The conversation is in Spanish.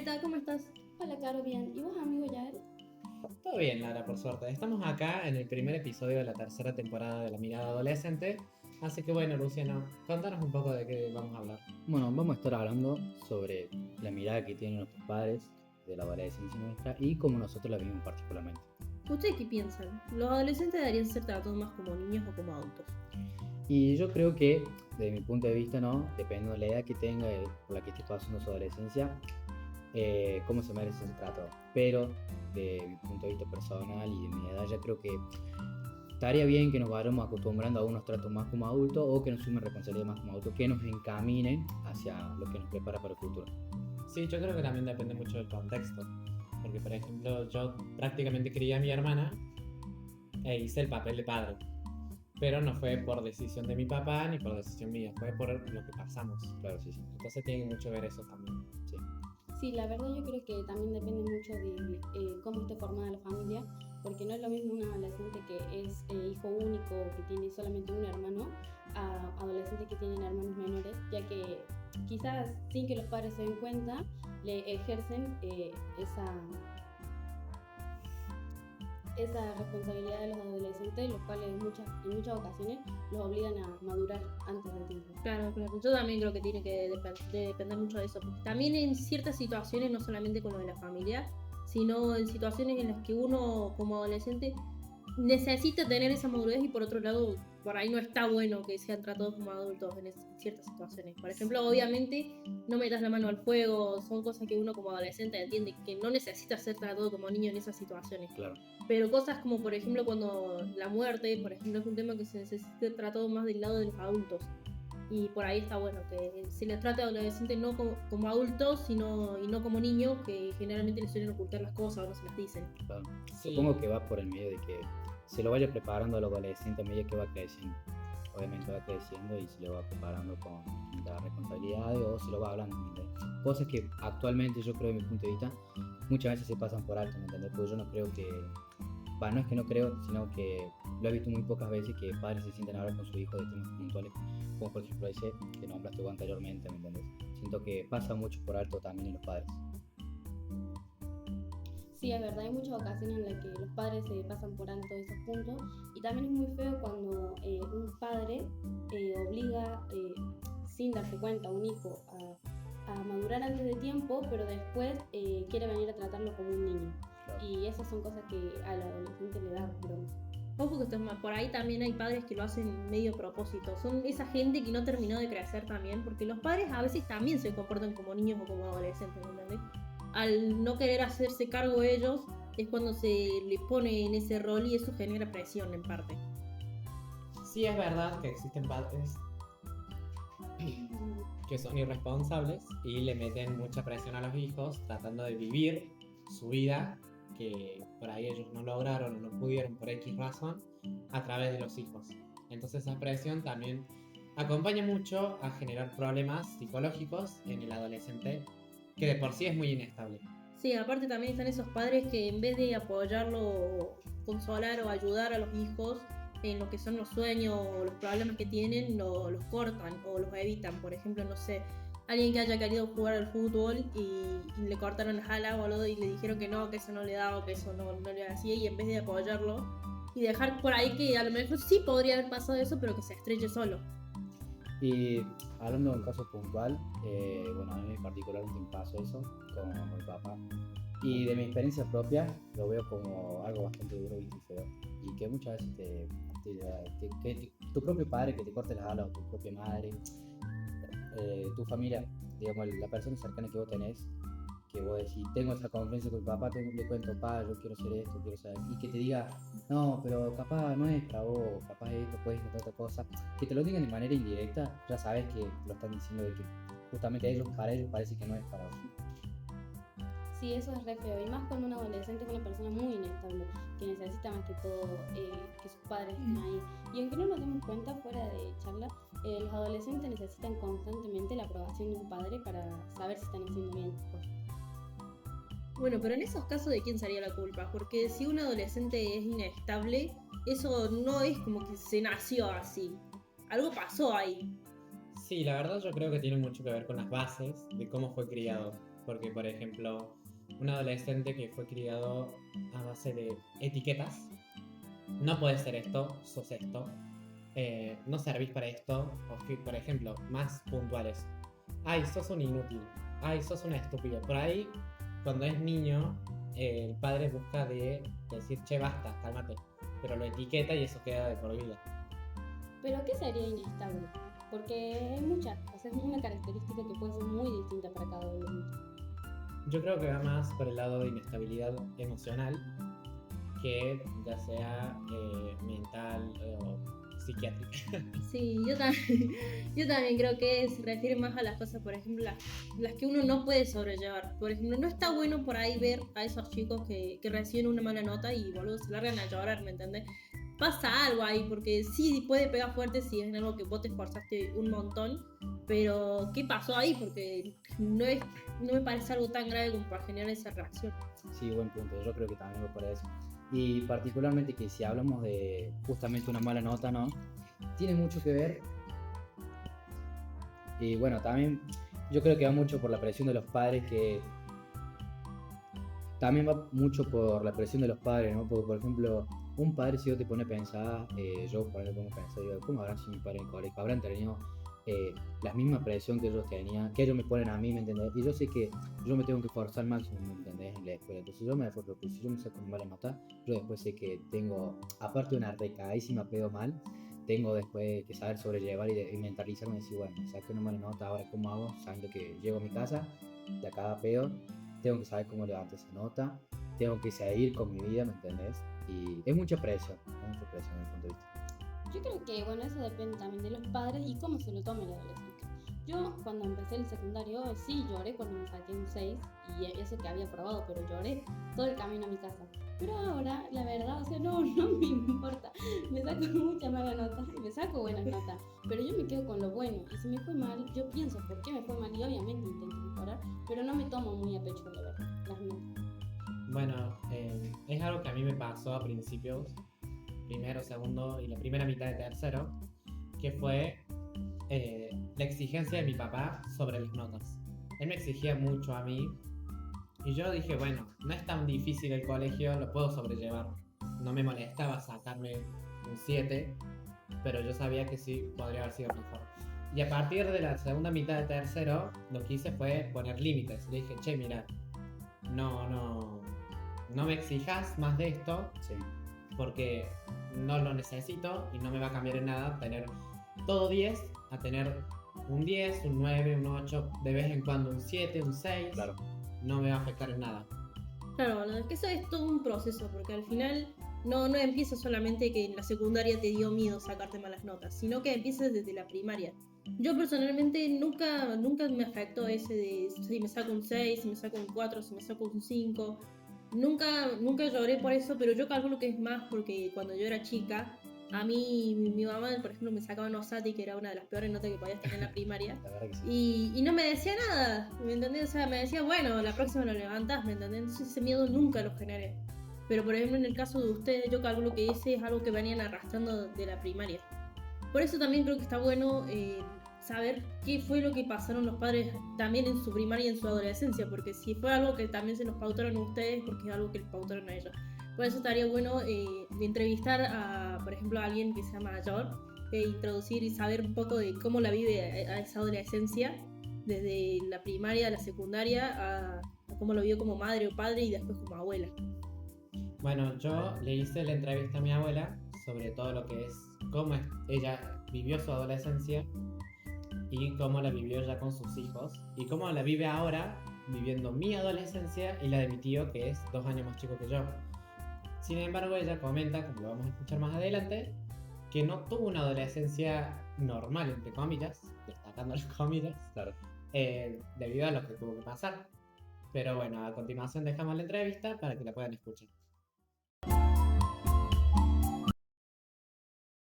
Marta, ¿cómo estás? Hola, Caro, bien. ¿Y vos, amigo Yael? Todo bien, Lara, por suerte. Estamos acá en el primer episodio de la tercera temporada de La Mirada Adolescente. Así que bueno, Luciano, contanos un poco de qué vamos a hablar. Bueno, vamos a estar hablando sobre la mirada que tienen nuestros padres de la adolescencia nuestra y cómo nosotros la vivimos particularmente. ¿Ustedes qué piensan? ¿Los adolescentes deberían ser tratados más como niños o como adultos? Y yo creo que, desde mi punto de vista, ¿no? Dependiendo de la edad que tenga, por la que esté pasando su adolescencia, cómo se merece ese trato. Pero, de mi punto de vista personal y de mi edad, ya creo que estaría bien que nos vayamos acostumbrando a unos tratos más como adultos o que nos sumen responsabilidad más como adultos, que nos encaminen hacia lo que nos prepara para el futuro. Sí, yo creo que también depende mucho del contexto. Porque, por ejemplo, yo prácticamente crié a mi hermana e hice el papel de padre. Pero no fue por decisión de mi papá ni por decisión mía, fue por lo que pasamos. Claro, sí, sí. Entonces tiene mucho que ver eso también. Sí. Sí, la verdad yo creo que también depende mucho de cómo esté formada la familia, porque no es lo mismo un adolescente que es hijo único, que tiene solamente un hermano, a adolescentes que tienen hermanos menores, ya que quizás sin que los padres se den cuenta, le ejercen esa responsabilidad de los adolescentes, los cuales en muchas ocasiones los obligan a madurar antes del tiempo. Claro. Yo también creo que tiene que depender mucho de eso. Porque también en ciertas situaciones, no solamente con lo de la familia, sino en situaciones en las que uno como adolescente necesita tener esa madurez y por otro lado, por ahí no está bueno que sean tratados como adultos en ciertas situaciones. Por ejemplo, obviamente, no metas la mano al fuego, son cosas que uno como adolescente entiende que no necesita ser tratado como niño en esas situaciones. Claro. Pero cosas como, por ejemplo, cuando la muerte, por ejemplo, es un tema que se necesita tratado más del lado de los adultos. Y por ahí está bueno que se les trate a adolescentes no como adultos, y no como niños, que generalmente les suelen ocultar las cosas o no se las dicen. Claro. Sí. Supongo que va por el medio de que se lo vaya preparando al adolescente a medida que va creciendo. Obviamente va creciendo y se lo va preparando con las responsabilidades o se lo va hablando, ¿me entiendes? Cosas que actualmente yo creo, de mi punto de vista, muchas veces se pasan por alto, ¿me entiendes? Porque yo no creo que, no es que no creo, sino que lo he visto muy pocas veces que padres se sienten a hablar con su hijo de temas puntuales, como por ejemplo ese que nombraste vos anteriormente, ¿me entiendes? Siento que pasa mucho por alto también en los padres. Sí, es verdad, hay muchas ocasiones en las que los padres se pasan por alto esos puntos y también es muy feo cuando un padre obliga, sin darse cuenta, a un hijo a madurar antes de tiempo, pero después quiere venir a tratarlo como un niño. Claro. Y esas son cosas que al adolescente le da bronca. Ojo que por ahí también hay padres que lo hacen medio a propósito. Son esa gente que no terminó de crecer también, porque los padres a veces también se comportan como niños o como adolescentes, ¿entendés? Al no querer hacerse cargo de ellos, es cuando se les pone en ese rol y eso genera presión en parte. Sí, es verdad que existen padres que son irresponsables y le meten mucha presión a los hijos tratando de vivir su vida que por ahí ellos no lograron o no pudieron por X razón a través de los hijos. Entonces esa presión también acompaña mucho a generar problemas psicológicos en el adolescente que de por sí es muy inestable. Sí, aparte también están esos padres que en vez de apoyarlo, consolar o ayudar a los hijos en lo que son los sueños o los problemas que tienen, los cortan o los evitan. Por ejemplo, no sé, alguien que haya querido jugar al fútbol y le cortaron las alas, boludo, y le dijeron que eso no le daba, que eso no le hacía, y en vez de apoyarlo y dejar por ahí que a lo mejor sí podría haber pasado eso, pero que se estrelle solo. Y hablando de un caso puntual, bueno, a mí en particular me pasó eso con mi papá. Y de mi experiencia propia, lo veo como algo bastante duro y feo. Y que muchas veces que tu propio padre que te corte las alas, o tu propia madre, tu familia, digamos, la persona cercana que vos tenés, que vos decís, tengo esa confianza con mi papá, le cuento, pa, yo quiero ser esto, quiero ser... Y que te diga, no, pero capaz no es para vos, capaz esto, puedes intentar otra cosa. Que te lo digan de manera indirecta, ya sabes que te lo están diciendo de que justamente para ellos parece que no es para vos. Sí, eso es re feo, y más cuando un adolescente es una persona muy inestable, que necesita más que todo que sus padres estén ahí. Y aunque no nos demos cuenta fuera de charla, los adolescentes necesitan constantemente la aprobación de un padre para saber si están haciendo bien las cosas. Bueno, pero en esos casos, ¿de quién sería la culpa? Porque si un adolescente es inestable, eso no es como que se nació así. Algo pasó ahí. Sí, la verdad yo creo que tiene mucho que ver con las bases de cómo fue criado. Porque, por ejemplo, un adolescente que fue criado a base de etiquetas, no puedes ser esto, sos esto, no servís para esto, o que, por ejemplo, más puntuales. Ay, sos un inútil, ay, sos una estúpida. Por ahí, cuando es niño, el padre busca de decir, che, basta, cálmate. Pero lo etiqueta y eso queda de por vida. Pero ¿qué sería inestable? Porque hay muchas, o sea, es una característica que puede ser muy distinta para cada adolescente. Yo creo que va más por el lado de inestabilidad emocional, que ya sea mental o psiquiátrica. Sí, yo también creo que se refiere más a las cosas, por ejemplo, las que uno no puede sobrellevar. Por ejemplo, no está bueno por ahí ver a esos chicos que reciben una mala nota y boludo, se largan a llorar, ¿me entendés? Pasa algo ahí, porque sí puede pegar fuerte si es en algo que vos te esforzaste un montón, pero ¿qué pasó ahí? Porque no me parece algo tan grave como para generar esa reacción. Sí, buen punto. Yo creo que también va por eso. Y particularmente que si hablamos de justamente una mala nota, ¿no? Tiene mucho que ver. Y bueno, también yo creo que va mucho por la presión de los padres, que también va mucho por la presión de los padres, ¿no? Porque, por ejemplo, un padre, si yo te pone a pensar, yo por ejemplo pongo a pensar, digo, ¿cómo habrán sido mis padres en el colegio? Habrán tenido la misma presión que ellos tenían, que ellos me ponen a mí, ¿me entendés? Y yo sé que yo me tengo que esforzar al máximo, ¿me entendés? En la escuela. Entonces yo me esfuerzo, pues si yo me saco una mala nota, yo después sé que tengo, aparte de una recaísima pedo mal, tengo después que saber sobrellevar y mentalizarme y decir, bueno, saqué una mala nota, ahora cómo hago, sabiendo que llego a mi casa, de cada pedo, tengo que saber cómo levantar esa nota, tengo que seguir con mi vida, ¿me entendés? Y es mucha presión desde mi punto de vista. Yo creo que, bueno, eso depende también de los padres y cómo se lo tome el adolescente. Yo, cuando empecé el secundario, sí lloré cuando me saqué un 6 y eso que había probado, pero lloré todo el camino a mi casa. Pero ahora, la verdad, o sea, no me importa. Me saco muchas malas notas y me saco buenas notas, pero yo me quedo con lo bueno. Y si me fue mal, yo pienso por qué me fue mal y obviamente intento mejorar, pero no me tomo muy a pecho, la verdad, las notas. Bueno, es algo que a mí me pasó a principios, primero, segundo y la primera mitad de tercero, que fue la exigencia de mi papá sobre las notas. Él me exigía mucho a mí y yo dije, bueno, no es tan difícil el colegio, lo puedo sobrellevar. No me molestaba sacarme un 7, pero yo sabía que sí podría haber sido mejor. Y a partir de la segunda mitad de tercero, lo que hice fue poner límites. Le dije, che, mira, no me exijas más de esto, Sí. porque no lo necesito y no me va a cambiar en nada tener todo 10 a tener un 10, un 9, un 8, de vez en cuando un 7, un 6. Claro. No me va a afectar en nada. Claro, bueno, es que eso es todo un proceso, porque al final no empieza solamente que en la secundaria te dio miedo sacarte malas notas, sino que empieza desde la primaria. Yo personalmente nunca me afectó ese de si me saco un 6, si me saco un 4, si me saco un 5. Nunca lloré por eso, pero yo calculo que es más porque cuando yo era chica, a mí mi mamá, por ejemplo, me sacaba un Osati, que era una de las peores notas que podías tener en la primaria. La verdad que sí. Y no me decía nada, ¿me entendés? O sea, me decía, bueno, la próxima lo levantás, ¿me entendés? Entonces ese miedo nunca lo generé. Pero por ejemplo, en el caso de ustedes, yo calculo que ese es algo que venían arrastrando de la primaria. Por eso también creo que está bueno saber qué fue lo que pasaron los padres también en su primaria y en su adolescencia, porque si fue algo que también se nos pautaron a ustedes, porque es algo que les pautaron a ellos. Por eso estaría bueno de entrevistar a, por ejemplo, a alguien que sea mayor, introducir y saber un poco de cómo la vive a esa adolescencia, desde la primaria a la secundaria, a cómo lo vivió como madre o padre y después como abuela. Bueno, yo le hice la entrevista a mi abuela sobre todo lo que es cómo ella vivió su adolescencia y cómo la vivió ya con sus hijos y cómo la vive ahora viviendo mi adolescencia y la de mi tío, que es 2 años más chico que yo. Sin embargo, ella comenta, como lo vamos a escuchar más adelante, que no tuvo una adolescencia normal, entre comillas, destacando las comillas, Claro. debido a lo que tuvo que pasar. Pero bueno, a continuación dejamos la entrevista para que la puedan escuchar.